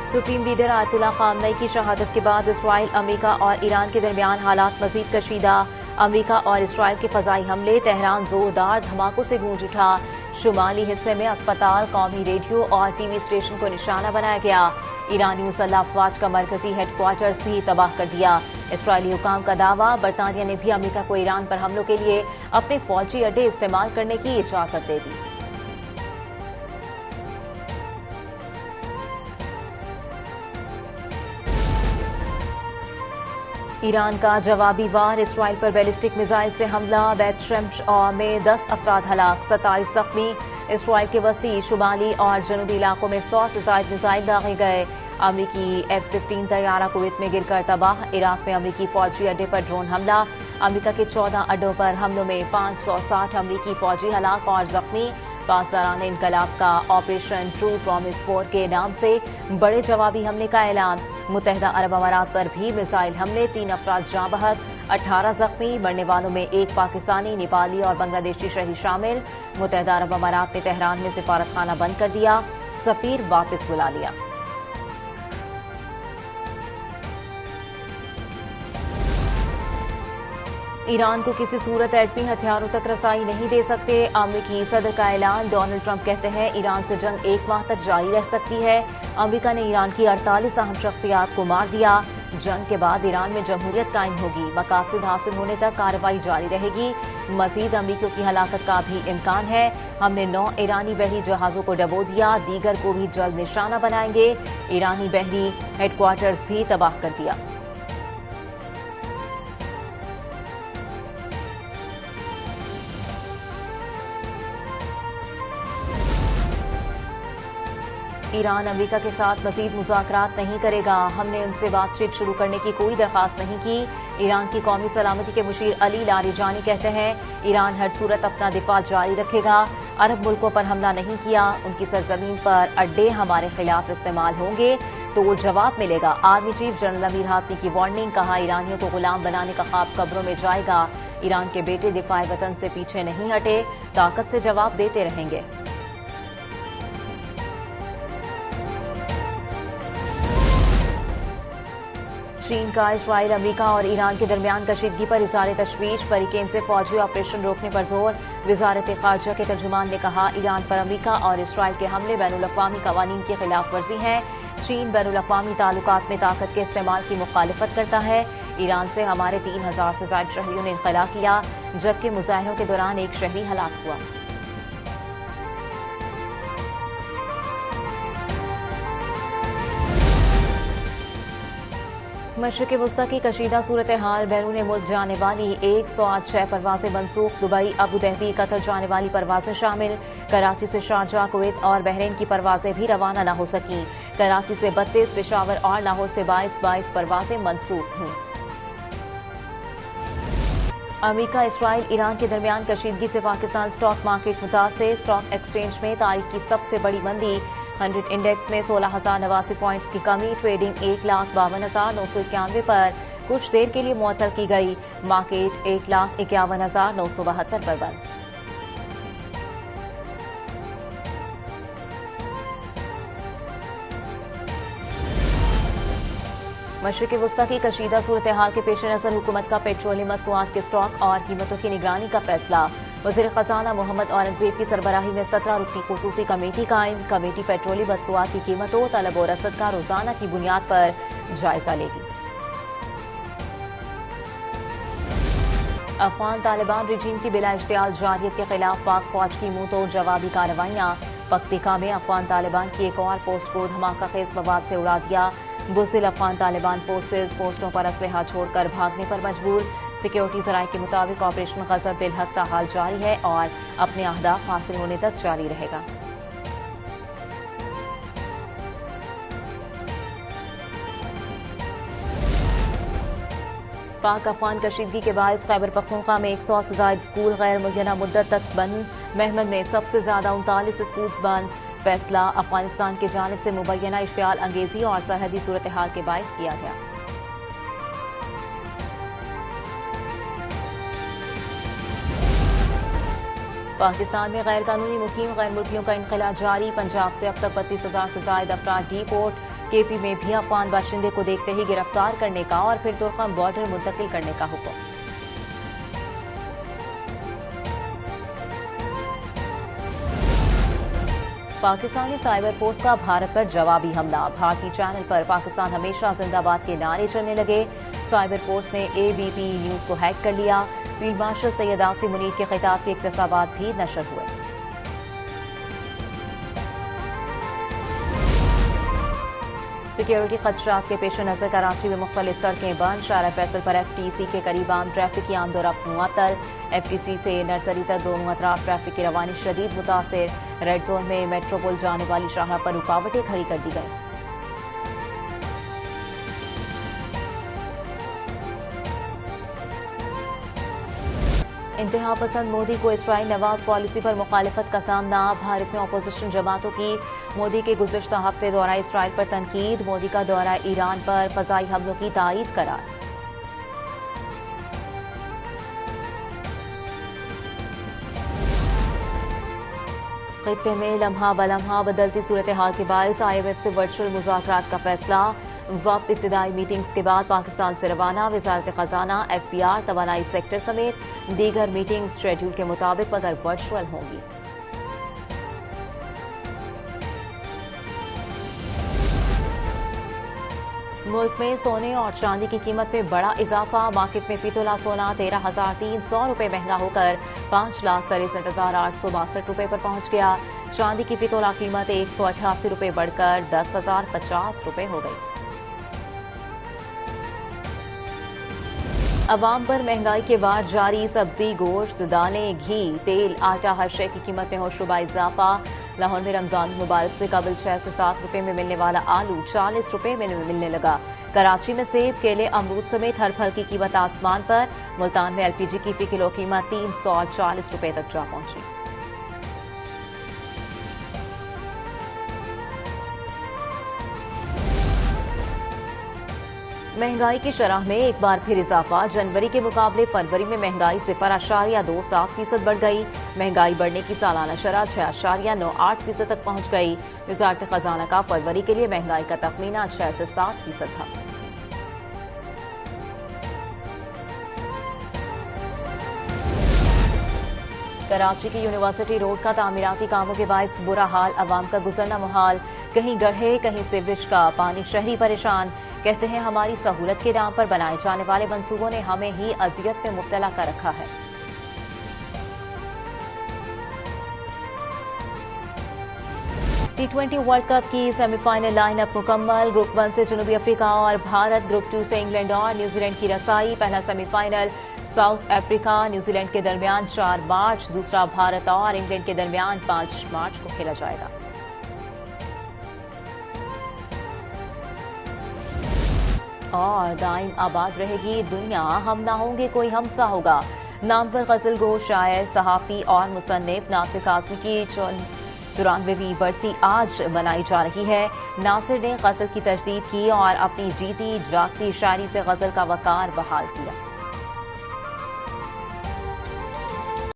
Supreme leader Ayatollah खामनई की शहादत के बाद इसराइल, अमेरिका और ईरान के दरमियान हालात मजीद कशीदा। अमेरिका और इसराइल के फजाई हमले, तेहरान जोरदार धमाकों से गूंज उठा। शुमाली हिस्से में अस्पताल, कौमी रेडियो और टीवी स्टेशन को निशाना बनाया गया। ईरानी मुसल्लह अफवाज का मरकजी हेडक्वार्टर्स भी तबाह कर दिया। इसराइली हुकाम का दावा, बरतानिया ने भी अमेरिका को ईरान पर हमलों के लिए अपने फौजी अड्डे इस्तेमाल करने की इजाजत दे दी। ईरान का जवाबी वार, इसराइल पर बैलिस्टिक मिसाइल से हमला। बैत शम्स में 10 अफराद हलाक, 27 जख्मी। इसराइल के वसी, शुमाली और जनूबी इलाकों में 100 से ज्यादा मिसाइल दागे गए। अमरीकी F-15 तैयारा कुवैत में गिरकर तबाह। इराक में अमरीकी फौजी अड्डे पर ड्रोन हमला। अमरीका के 14 अड्डों पर हमलों में 560 अमरीकी फौजी हलाक और जख्मी। पासदाराने इनकलाब का ऑपरेशन ट्रू प्रॉमिस 4 के नाम से बड़े जवाबी हमले का ऐलान। मुत्तहिदा अरब अमारात पर भी मिसाइल हमले, 3 अफराद जाँ बहक, 18 जख्मी। मरने वालों में 1 पाकिस्तानी, नेपाली और बांग्लादेशी शहीद शामिल। मुत्तहिदा अरब अमारात ने तेहरान में सिफारत खाना बंद कर दिया, सफीर वापस बुला लिया। ईरान को किसी सूरत एटमी हथियारों तक रसाई नहीं दे सकते, अमेरिकी सदर का ऐलान। डोनाल्ड ट्रंप कहते हैं ईरान से जंग 1 माह तक जारी रह सकती है। अमेरिका ने ईरान की 48 अहम शख्सियात को मार दिया। जंग के बाद ईरान में जमहूरियत कायम होगी, मकासद हासिल होने तक कार्रवाई जारी रहेगी। मजीद अमरीकियों की हलाकत का भी इम्कान है। हमने 9 ईरानी बहरी जहाजों को डबो दिया, दीगर को भी जल्द निशाना बनाएंगे। ईरानी बहरी हेडक्वार्टर्स भी तबाह कर दिया। ईरान अमेरिका के साथ मजीद मुज़ाकरात नहीं करेगा। हमने उनसे बातचीत शुरू करने की कोई दरख्वास्त नहीं की। ईरान की कौमी सलामती के मुशीर अली लारिजानी कहते हैं ईरान हर सूरत अपना दिफा जारी रखेगा। अरब मुल्कों पर हमला नहीं किया, उनकी सरजमीन पर अड्डे हमारे खिलाफ इस्तेमाल होंगे तो जवाब मिलेगा। Army chief general Amir Hatami की वार्निंग, कहा ईरानियों को गुलाम बनाने का ख्वाब कब्रों में जाएगा। ईरान के बेटे दिफाए वतन से पीछे नहीं हटे, ताकत से जवाब देते रहेंगे। चीन का इसराइल, अमेरिका और ईरान के दरमियान कशीदगी पर इज़हार तशवीश। हरीकेन से फौजी ऑपरेशन रोकने पर जोर। वजारत खारजा के तर्जुमान ने कहा ईरान पर अमेरिका और इसराइल के हमले बैनुल-अक़वामी कवानीन की खिलाफ वर्जी हैं। चीन बैनुल-अक़वामी ताल्लुकात में ताकत के इस्तेमाल की मुखालिफत करता है। ईरान से हमारे 3000 से ज्यादा शहरियों ने इनखला किया, जबकि मुजाहिरों के दौरान 1 शहरी हलाक हुआ। मशरिक़ वस्ता की कशीदा सूरत हाल, बैरून मुल्क जाने वाली 106 परवाजें मनसूख। दुबई, अबू धाबी, कतर जाने वाली परवाजें शामिल। कराची से शारजाह, कुवैत और बहरीन की परवाजें भी रवाना न हो सकी। कराची से 32, पेशावर और लाहौर से 22 परवाजें मनसूख हुई। अमेरिका, इसराइल, ईरान के दरमियान कशीदगी से पाकिस्तान स्टॉक मार्केट मुतासिर। स्टॉक एक्सचेंज में तारीख की सबसे बड़ी मंदी। 100 इंडेक्स में 16,089 पॉइंट्स की कमी। ट्रेडिंग 1,52,991 पर कुछ देर के लिए मुअत्तल की गई। मार्केट 1,51,972 पर बंद। मशरिक़ वस्ता की कशीदा सूरत हाल के पेश नजर हुकूमत का पेट्रोलियम मसनूआत के स्टॉक और कीमतों की निगरानी का फैसला। वज़ीर खजाना मोहम्मद औरंगज़ेब की सरबराही में 17 रुकनी खुसूसी कमेटी कायम। कमेटी पेट्रोलियम मसनूआत की कीमतों, तलब और रसद का रोजाना की बुनियाद पर जायजा लेगी। अफगान तालिबान रजीम की बिला इश्तियाल जारियत के खिलाफ पाक फौज की मुंह तोड़ जवाबी कार्रवाइयां। पख्तिका में अफगान तालिबान की एक और पोस्ट को धमाका खेज मवाद से उड़ा दिया। बुज़दिल अफगान तालिबान फोर्सेज पोस्टों पर असलहा छोड़कर भागने पर मजबूर। सिक्योरिटी जराये के मुताबिक ऑपरेशन ग़ज़ब बिलहक ताहाल जारी है और अपने अहदाफ हासिल होने तक जारी रहेगा। पाक अफगान कशीदगी के बाद खैबर पख्तूनख्वा में 100 से ज्यादा स्कूल गैर मुय्यना मुद्दत तक बंद। महमद में सबसे ज्यादा 39 स्कूल बंद। फैसला अफगानिस्तान की जानिब से मुबैना इश्तियाल अंगेजी और सरहदी सूरत हाल के बायस किया गया। पाकिस्तान में गैर कानूनी मुकीम गैर मुल्कियों का इनखला जारी। पंजाब से अब तक 32,000 से ज्यादा अफराद डिपोर्ट। KP में भी अफगान बाशिंदे को देखते ही गिरफ्तार करने का और फिर तुर्कम बॉर्डर मुंतकिल करने का हुक्म। पाकिस्तानी साइबर फोर्स का भारत पर जवाबी हमला। भारतीय चैनल पर पाकिस्तान हमेशा जिंदाबाद के नारे चलने लगे। साइबर फोर्स ने ABP न्यूज को हैक कर लिया। फील्ड मार्शल सैयद आसिम मुनीर के खिताब के इक्तसाबात भी नशर हुए। सिक्योरिटी खदशात के पेश नजर कराची में मुख्तलिफ सड़कें बंद। शारा फैसल पर FTC के करीब आम ट्रैफिक की आमदोरफ्त मुअत्तल। FTC से नर्सरी तक दोनों अतराफ ट्रैफिक की रवानी शदीद मुतासिर। रेड जोन में मेट्रोपोल जाने वाली शाह पर रुकावटें खड़ी कर दी गई। इंतहा पसंद मोदी को इसराइल नवाज पॉलिसी पर मुखालिफत का सामना। भारत में अपोजिशन जमातों की मोदी के गुज़िश्ता हफ्ते दौरा इसराइल पर तनकीद। मोदी का दौरा ईरान पर फ़ज़ाई हमलों की तायीद करार। खित्ते में लम्हा बलम्हा बदलती सूरत हाल के बायस IMF से वर्चुअल मुज़ाकरात का फैसला। वक्त इब्तिदाई मीटिंग्स के बाद पाकिस्तान से रवाना। वज़ारत खजाना, FBR, तवानाई सेक्टर समेत दीगर मीटिंग्स शेड्यूल के मुताबिक मगर वर्चुअल होंगी। मुल्क में सोने और चांदी की कीमत में बड़ा इजाफा। मार्केट में फीतोला सोना 13,300 रुपये महंगा होकर 5,63,862 रुपये पर पहुंच गया। चांदी की फीतोला कीमत 188 रुपये बढ़कर 10,050 रुपये हो गई। अवाम पर महंगाई के वार जारी। सब्जी, गोश्त, दालें, घी, तेल, आटा, हर शय की कीमत में होशरुबा इजाफा। लाहौर में रमजान मुबारक से कबल 6 से 7 रुपये में मिलने वाला आलू 40 रुपये में मिलने लगा। कराची में सेब, केले, अमरूद समेत हर फल की कीमत आसमान पर। मुल्तान में LPG की फी किलो कीमत 340 रुपये तक जा पहुंची। महंगाई की शरह में एक बार फिर इजाफा। जनवरी के मुकाबले फरवरी में महंगाई 0.27% बढ़ गई। महंगाई बढ़ने की सालाना शरह 6.98% तक पहुंच गई। वज़ारत खजाना का फरवरी के लिए महंगाई का तखमीना 6 से 7% था। कराची की यूनिवर्सिटी रोड का तामीराती कामों के बायस बुरा हाल। अवाम का गुजरना मुहाल। कहीं गड्ढे, कहीं सीवरेज का पानी, शहरी परेशान। कहते हैं हमारी सहूलत के नाम पर बनाए जाने वाले मंसूबों ने हमें ही अजियत में मुब्तला कर रखा है। T20 वर्ल्ड कप की सेमीफाइनल लाइनअप मुकम्मल। ग्रुप 1 से जनूबी अफ्रीका और भारत, ग्रुप 2 से इंग्लैंड और न्यूजीलैंड की रसाई। पहला सेमीफाइनल साउथ अफ्रीका न्यूजीलैंड के दरमियान 4 मार्च, दूसरा भारत और इंग्लैंड के दरमियान 5 मार्च को खेला जाएगा। और दाइम आबाद रहेगी दुनिया, हम ना होंगे कोई हमसा होगा। नाम पर गजल गो शायर, सहाफी और मुसन्निफ नासिर काज़मी की 94वीं बरसी आज मनाई जा रही है। नासिर ने गजल की तजदीद की और अपनी जीती जागती शायरी से गजल का वकार बहाल किया।